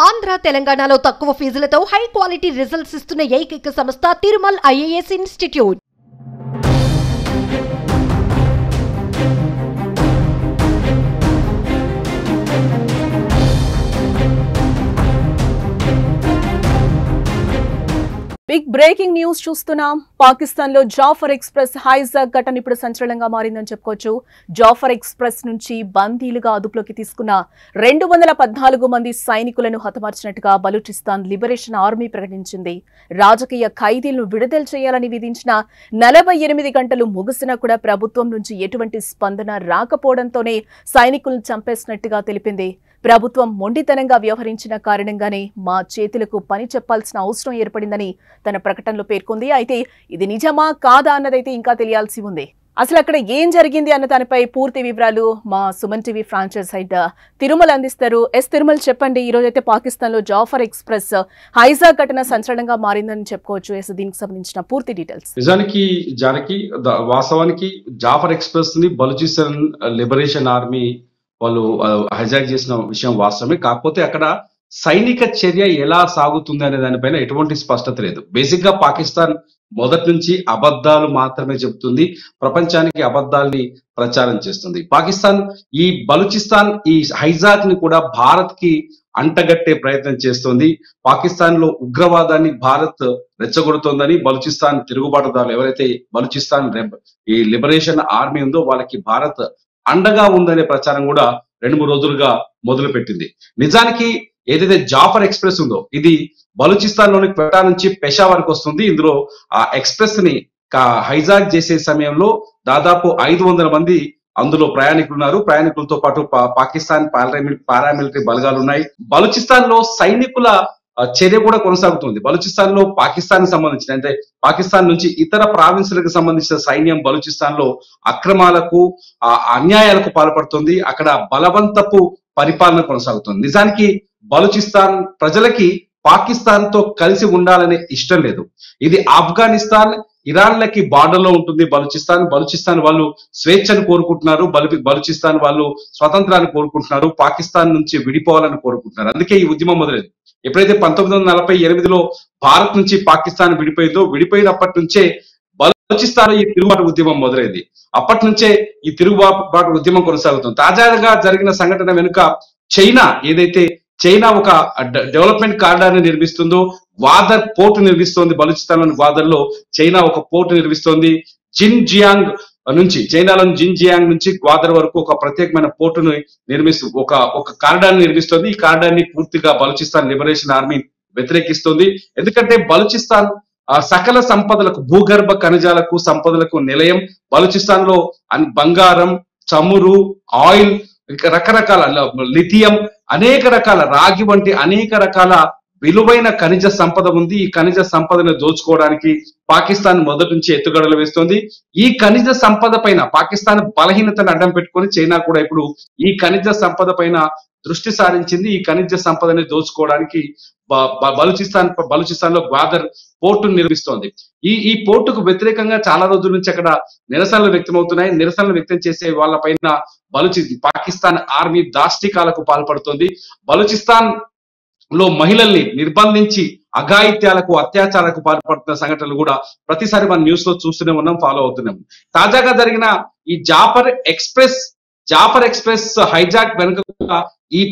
ఆంధ్ర తెలంగాణలో తక్కువ ఫీజులతో high quality results ఇస్తున్న ఏకైక సంస్థ Tirumal IAS institute. Big breaking news చూస్తున్నాం. పాకిస్తాన్ లో జాఫర్ ఎక్స్ప్రెస్ హైజాక్ ఘటన ఇప్పుడు సంచలనంగా మారిందని చెప్పుకోవచ్చు. జాఫర్ ఎక్స్ప్రెస్ నుంచి బందీలుగా అదుపులోకి తీసుకున్న 214 మంది సైనికులను హతమార్చినట్టుగా బలూచిస్తాన్ లిబరేషన్ ఆర్మీ ప్రకటించింది. రాజకీయ ఖైదీలను విడుదల చేయాలని విధించిన 48 గంటలు ముగిసినా కూడా ప్రభుత్వం నుంచి ఎటువంటి స్పందన రాకపోవడంతోనే సైనికులను చంపేసినట్టుగా తెలిపింది. ప్రభుత్వం మొండితనంగా వ్యవహరించిన కారణంగానే మా చేతులకు పని చెప్పాల్సిన అవసరం ఏర్పడిందని తన ప్రకటనలో పేర్కొంది. అయితే ఇది నిజమా కాదా అన్నదైతే ఇంకా తెలియాల్సి ఉంది. అసలు అక్కడ ఏం జరిగింది అన్న దానిపై పూర్తి వివరాలు మా Suman TV franchise head Tirumal అందిస్తారు. తిరుమల్ చెప్పండి, ఈ రోజు అయితే పాకిస్తాన్ లో జాఫర్ ఎక్స్ప్రెస్ హైజాక్ ఘటన సంచలనంగా మారిందని చెప్పుకోవచ్చు. దీనికి సంబంధించిన పూర్తి డీటెయిల్స్. నిజానికి జానకి వాస్తవానికి జాఫర్ ఎక్స్ప్రెస్ ని బలూచిస్తాన్ లిబరేషన్ ఆర్మీ వాళ్ళు హైజాక్ చేసిన విషయం వాస్తవమే. కాకపోతే అక్కడ సైనిక చర్య ఎలా సాగుతుంది అనే దానిపైన ఎటువంటి స్పష్టత లేదు. బేసిక్ గా పాకిస్తాన్ మొదటి నుంచి అబద్ధాలు మాత్రమే చెబుతుంది, ప్రపంచానికి అబద్ధాల్ని ప్రచారం చేస్తుంది. పాకిస్తాన్ ఈ బలూచిస్తాన్ ఈ హైజాక్ ని కూడా భారత్ కి అంటగట్టే ప్రయత్నం చేస్తోంది. పాకిస్తాన్ లో ఉగ్రవాదాన్ని భారత్ రెచ్చగొడుతోందని బలూచిస్తాన్ తిరుగుబాటుదారులు ఎవరైతే బలూచిస్తాన్ ఈ లిబరేషన్ ఆర్మీ ఉందో వాళ్ళకి భారత్ అండగా ఉందనే ప్రచారం కూడా 2-3 రోజులుగా మొదలు పెట్టింది. నిజానికి ఏదైతే జాఫర్ ఎక్స్ప్రెస్ ఉందో ఇది బలూచిస్తాన్ లోని క్వెటా నుంచి పెషావర్ కు వస్తుంది. ఇందులో ఆ ఎక్స్ప్రెస్ ని హైజాక్ చేసే సమయంలో దాదాపు 500 మంది అందులో ప్రయాణికులు ఉన్నారు. ప్రయాణికులతో పాటు పాకిస్తాన్ పారామిలిటరీ బలగాలు ఉన్నాయి. బలూచిస్తాన్ లో సైనికుల చర్య కూడా కొనసాగుతుంది. బలూచిస్తాన్ లో పాకిస్తాన్ సంబంధించిన అంటే పాకిస్తాన్ నుంచి ఇతర ప్రావిన్సులకు సంబంధించిన సైన్యం బలూచిస్తాన్ లో అక్రమాలకు అన్యాయాలకు పాల్పడుతుంది. అక్కడ బలవంతపు పరిపాలన కొనసాగుతుంది. నిజానికి బలూచిస్తాన్ ప్రజలకి పాకిస్తాన్ తో కలిసి ఉండాలనే ఇష్టం లేదు. ఇది ఆఫ్ఘనిస్తాన్ ఇరాన్లకి బార్డర్ లో ఉంటుంది. బలూచిస్తాన్ వాళ్ళు స్వేచ్ఛను కోరుకుంటున్నారు. బలూచిస్తాన్ వాళ్ళు స్వతంత్రాన్ని కోరుకుంటున్నారు. పాకిస్తాన్ నుంచి విడిపోవాలని కోరుకుంటున్నారు. అందుకే ఈ ఉద్యమం మొదలైంది. ఎప్పుడైతే 1948లో భారత్ నుంచి పాకిస్తాన్ విడిపోయినప్పటి నుంచే బలూచిస్తాన్ ఈ తిరుగుబాటు ఉద్యమం మొదలైంది. అప్పటి నుంచే ఈ తిరుగుబాటు ఉద్యమం కొనసాగుతుంది. తాజాగా జరిగిన సంఘటన వెనుక చైనా ఒక డెవలప్మెంట్ కారిడార్ ని నిర్మిస్తుందో, గ్వాదర్ పోర్టు నిర్మిస్తోంది. బలూచిస్తాన్ లోని గ్వాదర్ లో చైనా ఒక పోర్టు నిర్మిస్తోంది. చైనాలోని జిన్జియాంగ్ నుంచి గ్వాదర్ వరకు ఒక ప్రత్యేకమైన పోర్టును నిర్మిస్తూ ఒక కారిడార్ నిర్మిస్తోంది. ఈ కారిడార్ ని పూర్తిగా బలూచిస్తాన్ లిబరేషన్ ఆర్మీ వ్యతిరేకిస్తోంది. ఎందుకంటే బలూచిస్తాన్ సకల సంపదలకు, భూగర్భ ఖనిజాలకు, సంపదలకు నిలయం. బలూచిస్తాన్ లో బంగారం, చమురు, ఆయిల్, రకరకాల లిథియం, అనేక రకాల రాగి వంటి అనేక రకాల విలువైన ఖనిజ సంపద ఉంది. ఈ ఖనిజ సంపదను దోచుకోవడానికి పాకిస్తాన్ మొదటి నుంచి ఎత్తుగడలు వేస్తోంది. ఈ ఖనిజ సంపద పైన పాకిస్తాన్ బలహీనతను అడ్డం పెట్టుకొని చైనా కూడా ఇప్పుడు ఈ ఖనిజ సంపద పైన దృష్టి సారించింది. ఈ ఖనిజ సంపదని దోచుకోవడానికి బలూచిస్తాన్ లో గ్వాదర్ పోర్టును నిర్మిస్తోంది. ఈ పోర్టుకు వ్యతిరేకంగా చాలా రోజుల నుంచి అక్కడ నిరసనలు వ్యక్తమవుతున్నాయి. నిరసనలు వ్యక్తం చేసే వాళ్ళ పైన పాకిస్తాన్ ఆర్మీ దాష్టికాలకు పాల్పడుతోంది. బలూచిస్తాన్ లో మహిళల్ని నిర్బంధించి అఘాయిత్యాలకు, అత్యాచారాలకు పాల్పడుతున్న సంఘటనలు కూడా ప్రతిసారి మనం న్యూస్ లో చూస్తూనే ఉన్నాం, ఫాలో అవుతున్నాం. తాజాగా జరిగిన ఈ జాఫర్ ఎక్స్ప్రెస్ హైజాక్ వెనుక ఈ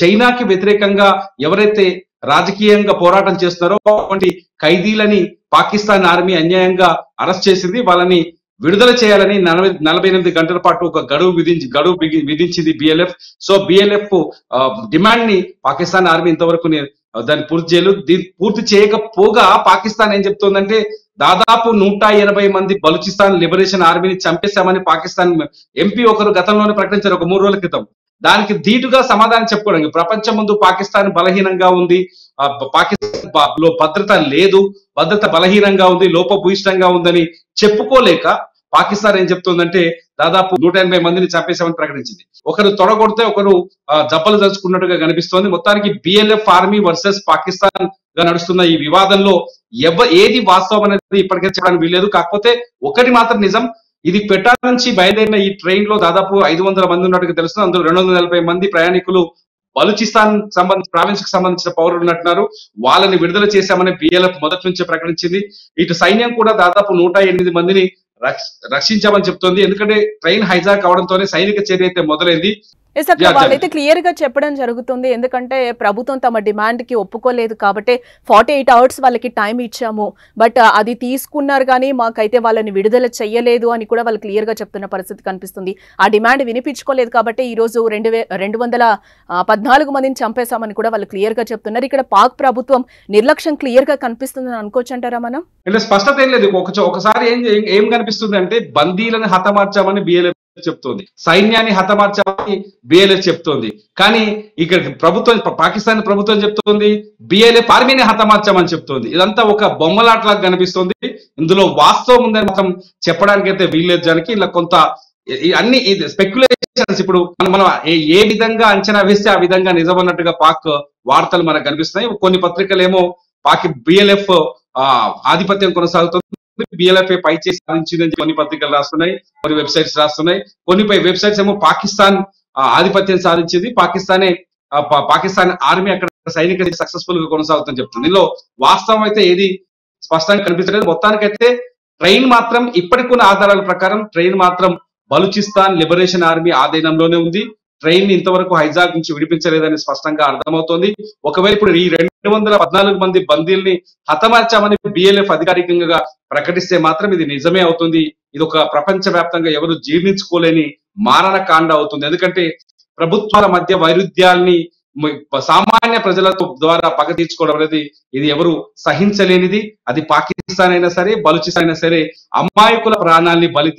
చైనాకి వ్యతిరేకంగా ఎవరైతే రాజకీయంగా పోరాటం చేస్తున్నారో అటువంటి ఖైదీలని పాకిస్తాన్ ఆర్మీ అన్యాయంగా అరెస్ట్ చేసింది. వాళ్ళని విడుదల చేయాలని 48 గంటల పాటు ఒక గడువు విధించింది బిఎల్ఎఫ్. సో బిఎల్ఎఫ్ డిమాండ్ ని పాకిస్తాన్ ఆర్మీ ఇంతవరకు దాన్ని పూర్తి చేయలేదు. దీన్ని పూర్తి చేయకపోగా పాకిస్తాన్ ఏం చెప్తోందంటే దాదాపు 180 మంది బలూచిస్తాన్ లిబరేషన్ ఆర్మీని చంపేశామని పాకిస్తాన్ ఎంపీ ఒకరు గతంలోనే ప్రకటించారు, ఒక 3 రోజుల క్రితం. దానికి ధీటుగా సమాధానం చెప్పుకోవడానికి ప్రపంచం ముందు పాకిస్తాన్ బలహీనంగా ఉంది, పాకిస్తాన్ లో భద్రత లేదు, భద్రత బలహీనంగా ఉంది, లోపభూయిష్టంగా ఉందని చెప్పుకోలేక పాకిస్తాన్ ఏం చెప్తుందంటే దాదాపు 180 మందిని చంపేశామని ప్రకటించింది. ఒకరు తొడగొడితే ఒకరు జబ్బలు దంచుకున్నట్టుగా కనిపిస్తోంది. మొత్తానికి బిఎల్ఎఫ్ ఆర్మీ వర్సెస్ పాకిస్తాన్ గా నడుస్తున్న ఈ వివాదంలో ఏది వాస్తవం అనేది ఇప్పటికే చెప్పడానికి వీల్లేదు. కాకపోతే ఒకటి మాత్రం నిజం, ఇది క్వెటా నుంచి బయలుదేరిన ఈ ట్రైన్ లో దాదాపు 500 మంది ఉన్నట్టుగా తెలుస్తుంది. అందులో 240 మంది ప్రయాణికులు బలూచిస్తాన్ ప్రావిన్స్ కి సంబంధించిన పౌరులు ఉన్నట్టున్నారు. వాళ్ళని విడుదల చేశామని బిఎల్ఎఫ్ మొదటి నుంచే ప్రకటించింది. ఇటు సైన్యం కూడా దాదాపు 108 మందిని రక్షించామని చెప్తోంది. ఎందుకంటే ట్రైన్ హైజాక్ అవడంతోనే సైనిక చర్య అయితే మొదలైంది. వాళ్ళైతే క్లియర్ గా చెప్పడం జరుగుతుంది. ఎందుకంటే ప్రభుత్వం తమ డిమాండ్ కి ఒప్పుకోలేదు కాబట్టి 48 అవర్స్ వాళ్ళకి టైం ఇచ్చాము, బట్ అది తీసుకున్నారు కానీ మాకైతే వాళ్ళని విడుదల చెయ్యలేదు అని కూడా వాళ్ళు క్లియర్ గా చెప్తున్న పరిస్థితి కనిపిస్తుంది. ఆ డిమాండ్ వినిపించుకోలేదు కాబట్టి ఈ రోజు 214 మందిని చంపేశామని కూడా వాళ్ళు క్లియర్ గా చెప్తున్నారు. ఇక్కడ పాక్ ప్రభుత్వం నిర్లక్ష్యం క్లియర్ గా కనిపిస్తుందని అనుకోవచ్చు అంటారా మనం? అంటే స్పష్టత ఏం లేదు. ఒకసారి ఏం కనిపిస్తుంది అంటే బందీలను హతమార్చామని బిఎల్ఎఫ్ చెప్తోంది, సైన్యాన్ని హతమార్చామని బిఎల్ఎఫ్ చెప్తోంది. కానీ ఇక్కడ ప్రభుత్వం, పాకిస్తాన్ ప్రభుత్వం చెప్తోంది బిఎల్ఎఫ్ ఆర్మీని హతమార్చామని చెప్తోంది. ఇదంతా ఒక బొమ్మలాటలాగా కనిపిస్తుంది. ఇందులో వాస్తవం ఉందని మాత్రం చెప్పడానికి అయితే వీల్లేదు. దానికి ఇలా కొంత అన్ని స్పెక్యులేషన్స్. ఇప్పుడు మనం ఏ విధంగా అంచనా వేస్తే ఆ విధంగా నిజమన్నట్టుగా పాక్ వార్తలు మనకు కనిపిస్తున్నాయి. కొన్ని పత్రికలు ఏమో బిఎల్ఎఫ్ ఆధిపత్యం కొనసాగుతుంది, బిఎల్ఎఫ్ పై చేసి సాధించిందని కొన్ని పత్రికలు రాస్తున్నాయి, కొన్ని వెబ్సైట్స్ రాస్తున్నాయి. కొన్ని వెబ్సైట్స్ ఏమో పాకిస్తాన్ ఆధిపత్యం సాధించింది, పాకిస్తాన్ ఆర్మీ అక్కడ సైనిక సక్సెస్ఫుల్ గా కొనసాగుతుందని చెప్తుంది. ఇందులో వాస్తవం అయితే ఏది స్పష్టంగా కనిపించలేదు. మొత్తానికైతే ట్రైన్ మాత్రం ఇప్పటికున్న ఆధారాల ప్రకారం ట్రైన్ మాత్రం బలూచిస్తాన్ లిబరేషన్ ఆర్మీ ఆధీనంలోనే ఉంది. ట్రైన్ ఇంతవరకు హైజాక్ నుంచి విడిపించలేదని స్పష్టంగా అర్థమవుతోంది. ఒకవేళ ఇప్పుడు ఈ 214 మంది బందీల్ని హతమార్చామని బిఎల్ఎఫ్ అధికారికంగా ప్రకటిస్తే మాత్రం ఇది నిజమే అవుతుంది. ఇది ఒక ప్రపంచ వ్యాప్తంగా ఎవరు జీర్ణించుకోలేని మారణకాండ అవుతుంది. ఎందుకంటే ప్రభుత్వాల మధ్య వైరుధ్యాల్ని సామాన్య ప్రజల ద్వారా పగ తీర్చుకోవడం అనేది ఇది ఎవరు సహించలేనిది. అది పాకిస్తాన్ అయినా సరే, బలూచిస్తాన్ అయినా సరే, అమాయకుల ప్రాణాల్ని బలి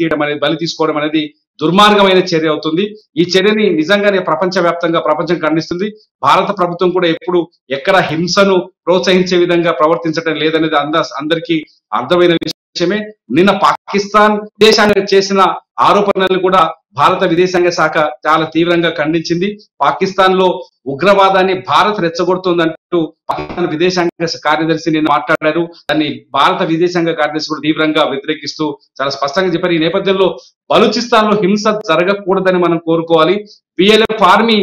తీసుకోవడం అనేది దుర్మార్గమైన చర్య అవుతుంది. ఈ చర్యని నిజంగానే ప్రపంచం ఖండిస్తుంది. భారత ప్రభుత్వం కూడా ఎప్పుడు ఎక్కడ హింసను ప్రోత్సహించే విధంగా ప్రవర్తించడం లేదనేది అందరికీ అర్థమైన విషయమే. నిన్న పాకిస్తాన్ విదేశాంగ చేసిన ఆరోపణలు కూడా భారత విదేశాంగ శాఖ చాలా తీవ్రంగా ఖండించింది. పాకిస్తాన్ లో ఉగ్రవాదాన్ని భారత్ రెచ్చగొడుతుందంటూ పాకిస్తాన్ విదేశాంగ కార్యదర్శి నిన్న మాట్లాడారు. దాన్ని భారత విదేశాంగ కార్యదర్శి కూడా తీవ్రంగా వ్యతిరేకిస్తూ చాలా స్పష్టంగా చెప్పారు. ఈ నేపథ్యంలో బలూచిస్తాన్ లో హింస జరగకూడదని మనం కోరుకోవాలి. బిఎల్ఎఫ్ ఆర్మీ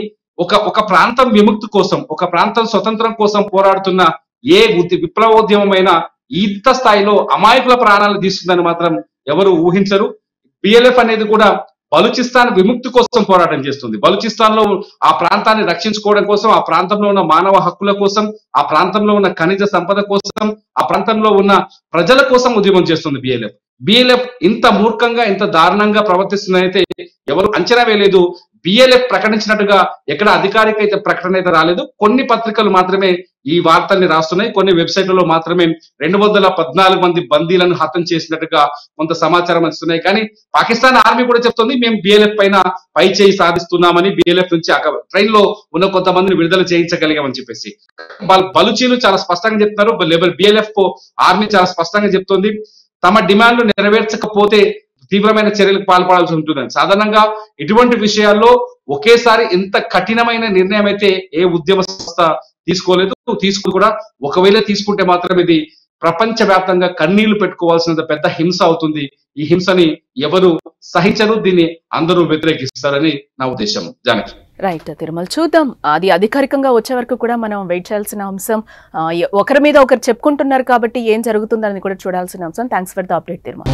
ఒక ప్రాంతం విముక్తి కోసం, ఒక ప్రాంతం స్వతంత్రం కోసం పోరాడుతున్న ఏ విప్లవోద్యమమైన ఇంత స్థాయిలో అమాయకుల ప్రాణాలు తీసుకుందని మాత్రం ఎవరు ఊహించరు. బిఎల్ఎఫ్ అనేది కూడా బలూచిస్తాన్ విముక్తి కోసం పోరాటం చేస్తుంది. బలూచిస్తాన్ లో ఆ ప్రాంతాన్ని రక్షించుకోవడం కోసం, ఆ ప్రాంతంలో ఉన్న మానవ హక్కుల కోసం, ఆ ప్రాంతంలో ఉన్న ఖనిజ సంపద కోసం, ఆ ప్రాంతంలో ఉన్న ప్రజల కోసం ఉద్యమం చేస్తుంది బిఎల్ఎఫ్ ఇంత మూర్ఖంగా, ఇంత దారుణంగా ప్రవర్తిస్తుందైతే ఎవరు అంచనా వేయలేదు. బిఎల్ఎఫ్ ప్రకటించినట్టుగా ఎక్కడ అధికారిక అయితే ప్రకటన అయితే రాలేదు. కొన్ని పత్రికలు మాత్రమే ఈ వార్తల్ని రాస్తున్నాయి. కొన్ని వెబ్సైట్లలో మాత్రమే 214 మంది బందీలను హతం చేసినట్టుగా కొంత సమాచారం వస్తున్నాయి. కానీ పాకిస్తాన్ ఆర్మీ కూడా చెప్తుంది మేము బిఎల్ఎఫ్ పైన పై చేయి సాధిస్తున్నామని, బిఎల్ఎఫ్ నుంచి ట్రైన్ లో ఉన్న కొంతమందిని విడుదల చేయించగలిగామని చెప్పేసి. బలూచీలు చాలా స్పష్టంగా చెప్తున్నారు. బిఎల్ఎఫ్ ఆర్మీ చాలా స్పష్టంగా చెప్తుంది తమ డిమాండ్లు నెరవేర్చకపోతే తీవ్రమైన చర్యలకు పాల్పడాల్సి ఉంటుందని. సాధారణంగా ఇటువంటి విషయాల్లో ఒకేసారి ఇంత కఠినమైన నిర్ణయం అయితే ఏ ఉద్యమ సంస్థ తీసుకోలేదు, తీసుకుని కూడా ఒకవేళ తీసుకుంటే మాత్రం ఇది ప్రపంచ వ్యాప్తంగా కన్నీళ్లు పెట్టుకోవాల్సిన పెద్ద హింస అవుతుంది. ఈ హింసని ఎవరు సహించరు, దీన్ని అందరూ వ్యతిరేకిస్తారని నా ఉద్దేశం. జానకి. రైట్ తిరుమల, చూద్దాం. అది అధికారికంగా వచ్చే వరకు కూడా మనం వెయిట్ చేయాల్సిన అంశం. ఒకరి మీద ఒకరు చెప్పుకుంటున్నారు కాబట్టి ఏం జరుగుతుందని కూడా చూడాల్సిన అంశం. Thanks for the update Tirumala.